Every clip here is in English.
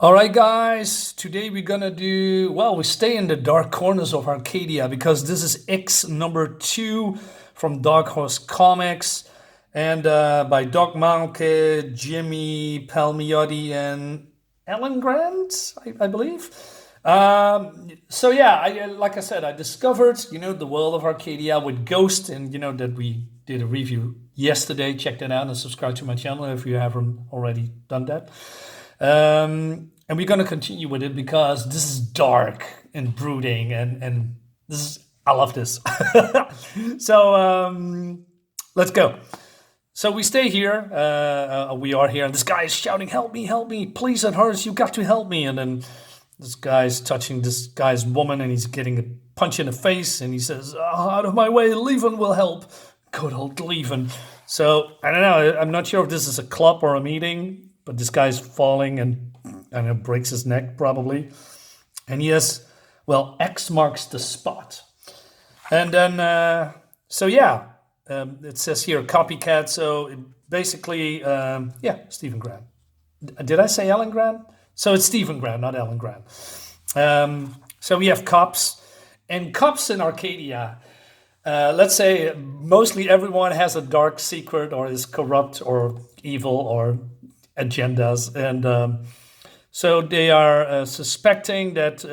All right, guys, today we're gonna we stay in the dark corners of Arcadia because this is X number 2 from Dark Horse Comics and by Doc Mahnke, Jimmy Palmiotti, and Alan Grant, I believe. Like I said, I discovered, the world of Arcadia with Ghost, and that we did a review yesterday. Check that out and subscribe to my channel if you haven't already done that. And we're gonna continue with it because this is dark and brooding, and this is I love this. So let's go. So we stay here. We are here, and this guy is shouting, help me, please, it hurts. You got to help me!" And then this guy's touching this guy's woman, and he's getting a punch in the face, and he says, "Out of my way, Leven will help." Good old Leven. So I don't know. I'm not sure if this is a club or a meeting, but this guy's falling and breaks his neck probably. And he has, X marks the spot. And then, it says here copycat. So basically, Stephen Grant. Did I say Alan Grant? So it's Stephen Grant, not Alan Grant. So we have cops. And cops in Arcadia, let's say mostly everyone has a dark secret or is corrupt or evil or agendas. And so they are suspecting that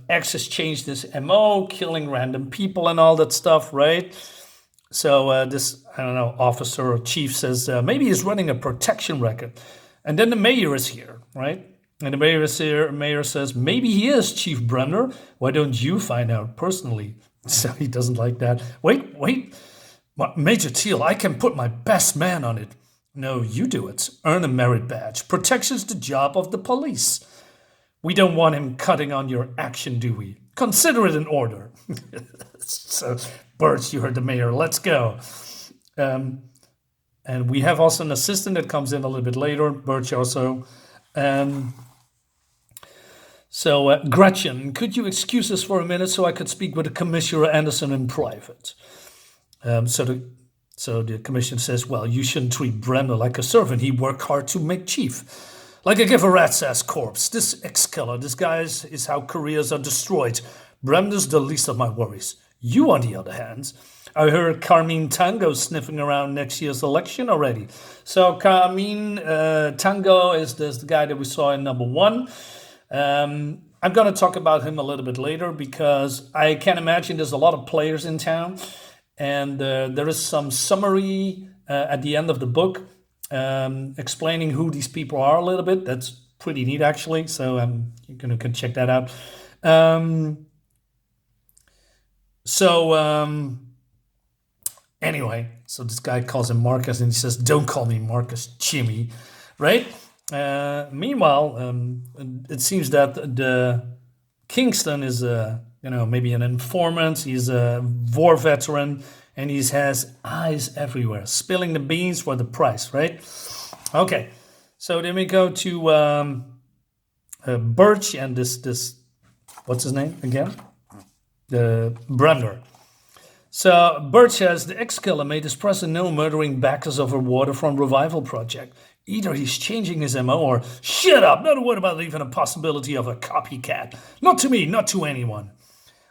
X has changed his MO, killing random people and all that stuff, right? So this, officer or chief says maybe he's running a protection record. And then the mayor is here, right? And the mayor is here. Mayor says, maybe he is, Chief Bremner. Why don't you find out personally? So he doesn't like that. Wait. Major Teal, I can put my best man on it. No, you do it. Earn a merit badge. Protection's the job of the police. We don't want him cutting on your action, do we? Consider it an order. So, Birch, you heard the mayor. Let's go. And we have also an assistant that comes in a little bit later. Birch also. So, Gretchen, could you excuse us for a minute so I could speak with Commissioner Anderson in private? So the commissioner says, well, you shouldn't treat Bremner like a servant. He worked hard to make chief. Like I give a rat's ass corpse. This ex-killer, this guy is how careers are destroyed. Bremner's the least of my worries. You, on the other hand, I heard Carmine Tango sniffing around next year's election already. So Carmine Tango is the guy that we saw in number 1. I'm going to talk about him a little bit later because I can imagine there's a lot of players in town. And there is some summary at the end of the book explaining who these people are a little bit. That's pretty neat, actually. So you can check that out. Anyway, so this guy calls him Marcus, and he says, "Don't call me Marcus, Jimmy," right? Meanwhile, it seems that the Kingston is maybe an informant. He's a war veteran, and he has eyes everywhere, spilling the beans for the price, right? Okay, so then we go to Birch and this what's his name again? The Bremner. So Birch says the ex-killer made his presence known, murdering backers of a waterfront revival project. Either he's changing his MO or shut up, not a word about even a possibility of a copycat. Not to me, not to anyone.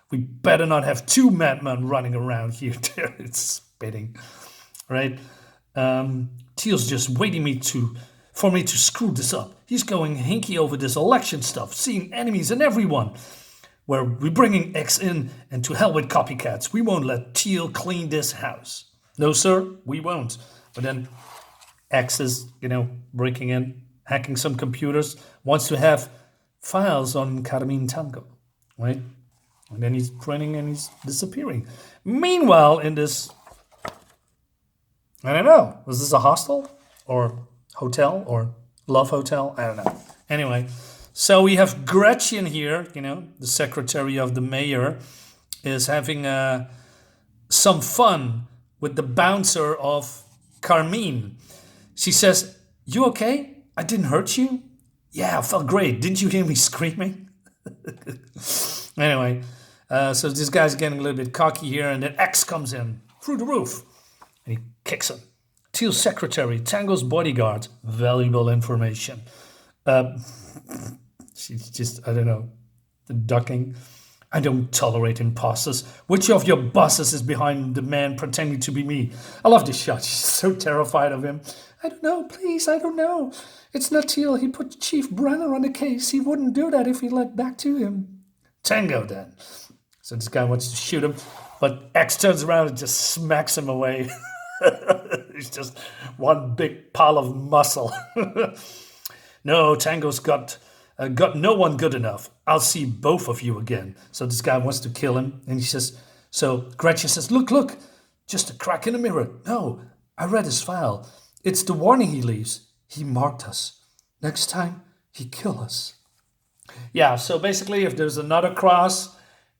We better not have 2 madmen running around here. It's spitting, right? Teal's just waiting for me to screw this up. He's going hinky over this election stuff, seeing enemies in everyone. We're bringing X in, and to hell with copycats. We won't let Teal clean this house. No, sir, we won't. But then X is, breaking in, hacking some computers, wants to have files on Carmine Tango, right? And then he's printing and he's disappearing. Meanwhile, in this, I don't know, was this a hostel or hotel or love hotel? I don't know. Anyway, so we have Gretchen here, the secretary of the mayor, is having some fun with the bouncer of Carmine. She says, "You okay? I didn't hurt you?" "Yeah, I felt great. Didn't you hear me screaming?" Anyway, so this guy's getting a little bit cocky here, and then X comes in through the roof, and he kicks him. Teal's secretary, Tango's bodyguard, valuable information. Uh, she's just, I don't know, ducking. I don't tolerate imposters. Which of your bosses is behind the man pretending to be me? I love this shot. She's so terrified of him. I don't know, please, I don't know. It's not till he put Chief Brenner on the case. He wouldn't do that if he led back to him. Tango, then. So this guy wants to shoot him, but X turns around and just smacks him away. He's just one big pile of muscle. No, Tango's got no one good enough. I'll see both of you again. So this guy wants to kill him, and he says, so Gretchen says, look, just a crack in the mirror. No, I read his file. It's the warning he leaves. He marked us. Next time, he kill us. Yeah, so basically, if there's another cross,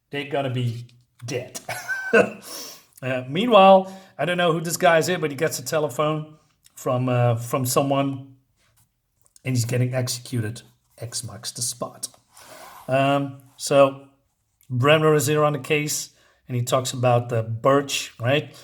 they're gonna be dead. Meanwhile, I don't know who this guy is here, but he gets a telephone from someone, and he's getting executed. X marks the spot. So Bremner is here on the case, and he talks about the Birch, right?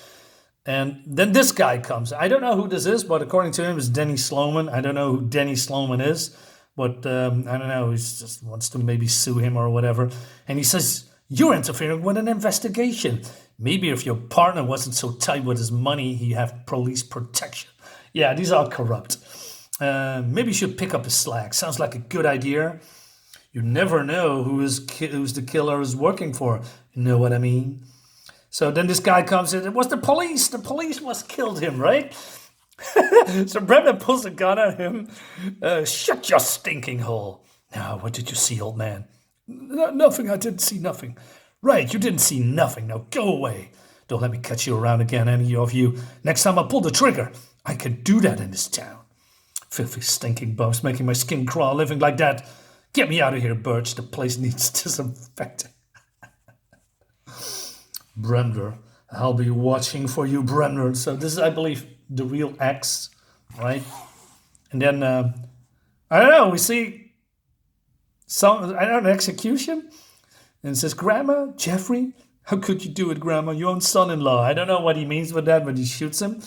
And then this guy comes. I don't know who this is, but according to him, it's Denny Sloman. I don't know who Denny Sloman is, but I don't know. He just wants to maybe sue him or whatever. And he says, you're interfering with an investigation. Maybe if your partner wasn't so tight with his money, he'd have police protection. Yeah, these are corrupt. Maybe you should pick up his slack. Sounds like a good idea. You never know who's the killer is working for. You know what I mean? So then this guy comes in. It was the police. The police must killed him, right? So Bremner pulls a gun at him. Shut your stinking hole. Now, what did you see, old man? Nothing. I didn't see nothing. Right, you didn't see nothing. Now go away. Don't let me catch you around again, any of you. Next time I pull the trigger. I can do that in this town. Filthy, stinking bums making my skin crawl living like that. Get me out of here, Birch. The place needs disinfecting. Bremner, I'll be watching for you, Bremner. So this is, I believe, the real X, right? And then, I don't know, we see an execution. And it says, Grandma, Jeffrey, how could you do it, Grandma? Your own son-in-law. I don't know what he means with that, but he shoots him.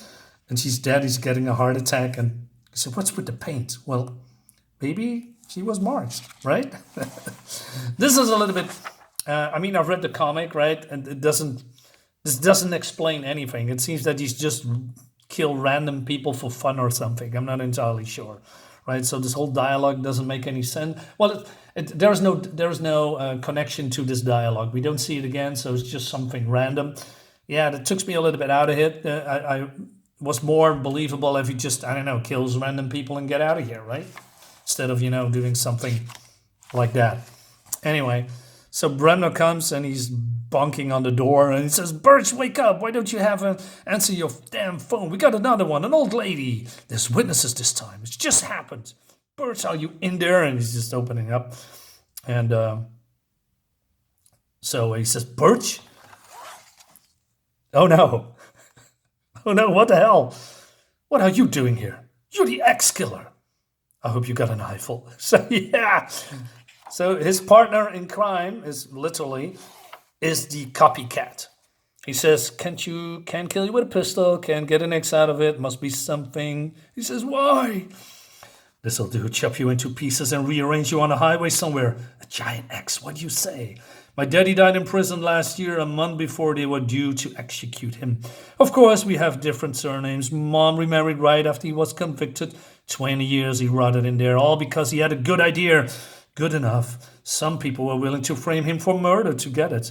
And she's dead. He's getting a heart attack. And he said, what's with the paint? Well, maybe she was marched, right? This is a little bit... I mean, I've read the comic, right? And this doesn't explain anything. It seems that he's just kill random people for fun or something. I'm not entirely sure, right? So this whole dialogue doesn't make any sense. Well, there's no connection to this dialogue. We don't see it again, so it's just something random. Yeah, that took me a little bit out of it. I was more believable if he just, I don't know, kills random people and get out of here, right? Instead of, doing something like that. Anyway... So Bremner comes and he's bonking on the door and he says, Birch, wake up. Why don't you answer your damn phone? We got another one, an old lady. There's witnesses this time. It's just happened. Birch, are you in there? And he's just opening up. And so he says, Birch? Oh, no. Oh, no, what the hell? What are you doing here? You're the ex-killer. I hope you got an eyeful. So, yeah. So his partner in crime is the copycat. He says, can't kill you with a pistol, can't get an X out of it, must be something. He says, why? This'll do, chop you into pieces and rearrange you on a highway somewhere. A giant X, what do you say? My daddy died in prison last year, a month before they were due to execute him. Of course, we have different surnames. Mom remarried right after he was convicted. 20 years he rotted in there, all because he had a good idea. Good enough. Some people were willing to frame him for murder to get it.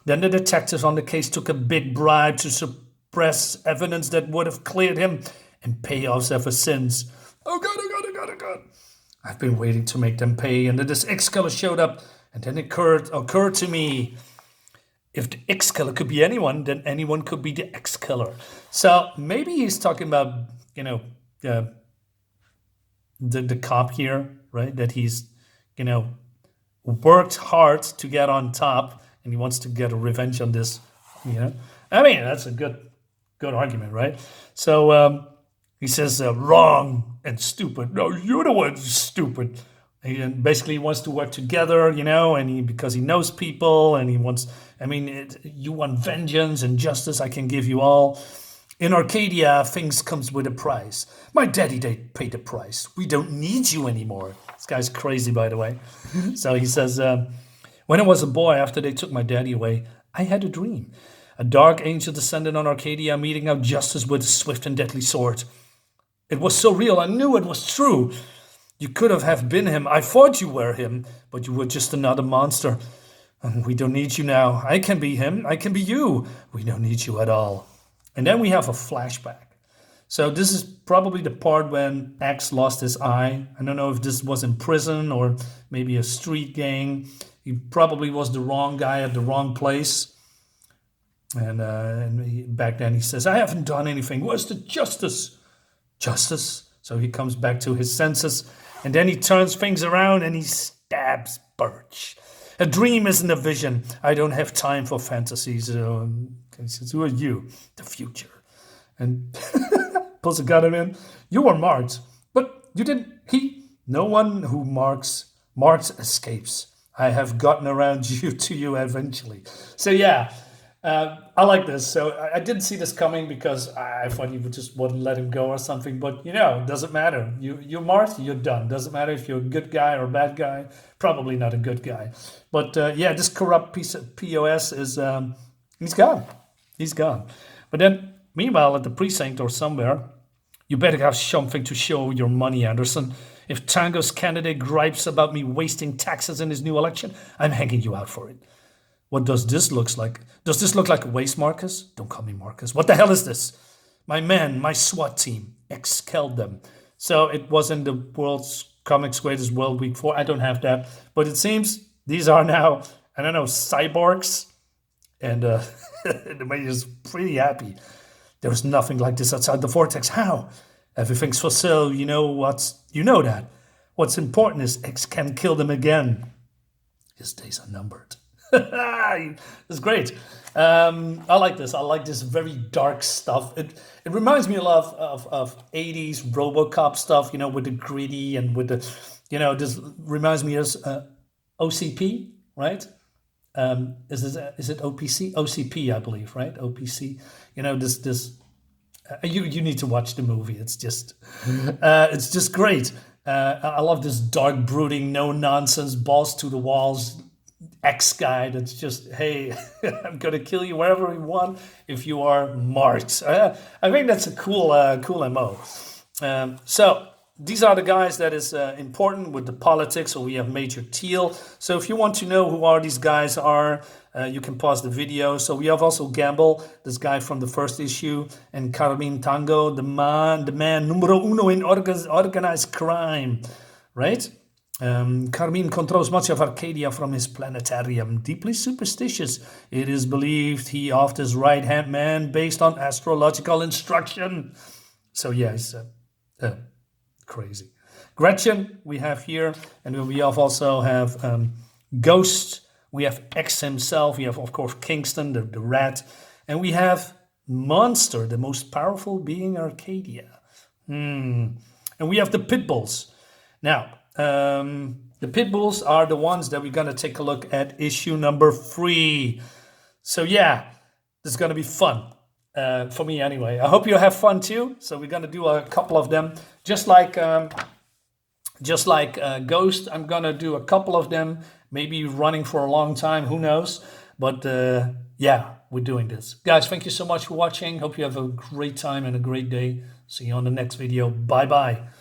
Then the detectives on the case took a big bribe to suppress evidence that would have cleared him, and payoffs ever since. Oh God. I've been waiting to make them pay, and then this ex-killer showed up, and then it occurred to me, if the ex-killer could be anyone, then anyone could be the ex-killer. So maybe he's talking about, the cop here, right? That he's worked hard to get on top, and he wants to get a revenge on this. I mean, that's a good argument, right? So he says wrong and stupid. No, you're the one stupid. And basically, he wants to work together, and because he knows people, and he wants. I mean, you want vengeance and justice. I can give you all. In Arcadia, things comes with a price. My daddy, they paid the price. We don't need you anymore. This guy's crazy, by the way. So he says, when I was a boy, after they took my daddy away, I had a dream. A dark angel descended on Arcadia, meting out justice with a swift and deadly sword. It was so real, I knew it was true. You could have been him. I thought you were him, but you were just another monster. And we don't need you now. I can be him. I can be you. We don't need you at all. And then we have a flashback. So this is probably the part when X lost his eye. I don't know if this was in prison or maybe a street gang. He probably was the wrong guy at the wrong place. And back then he says, I haven't done anything. Where's the justice? Justice? So he comes back to his senses. And then he turns things around and he stabs Birch. A dream isn't a vision. I don't have time for fantasies. He says, who are you? The future. And pulls a gun at him. You were marked, but you didn't. No one who marks escapes. I have gotten around you to you eventually. So yeah, I like this. So I didn't see this coming because I thought you just wouldn't let him go or something. But you know, it doesn't matter. You're marked, you're done. Doesn't matter if you're a good guy or a bad guy. Probably not a good guy. But yeah, this corrupt piece of POS is he's gone. He's gone. But then, meanwhile, at the precinct or somewhere, you better have something to show your money, Anderson. If Tango's candidate gripes about me wasting taxes in his new election, I'm hanging you out for it. What does this look like? Does this look like a waste, Marcus? Don't call me Marcus. What the hell is this? My men, my SWAT team, expelled them. So it was in the World's Comics Greatest World Week 4. I don't have that. But it seems these are now, I don't know, cyborgs. And the man is pretty happy. There's nothing like this outside the vortex. How? Everything's for sale. You know that. What's important is X can kill them again. His days are numbered. It's great. I like this. I like this very dark stuff. It reminds me a lot of 80s RoboCop stuff, you know, with the gritty and with the, you know, this reminds me of OCP, right? Is it OPC? OCP, I believe, right? OPC. You know, you need to watch the movie. It's just great. I love this dark, brooding, no nonsense, balls to the walls X guy that's just, hey, I'm gonna kill you wherever you want if you are marked. I think that's a cool MO. So these are the guys that is important with the politics. So we have Major Teal. So if you want to know who are these guys are, you can pause the video. So we have also Gamble, this guy from the first issue, and Carmine Tango, the man numero uno in organized crime, right? Carmine controls much of Arcadia from his planetarium. Deeply superstitious, it is believed he offed his right-hand man based on astrological instruction. So yeah, he's crazy. Gretchen we have here, and we also have Ghost. We have X himself. We have, of course, Kingston, the rat. And we have Monster, the most powerful being Arcadia. And we have the Pitbulls. Now, the Pitbulls are the ones that we're going to take a look at issue number 3. So yeah, this is going to be fun. For me anyway. I hope you have fun too. So we're going to do a couple of them. Just like Ghost, I'm going to do a couple of them. Maybe running for a long time, who knows. But yeah, we're doing this. Guys, thank you so much for watching. Hope you have a great time and a great day. See you on the next video. Bye-bye.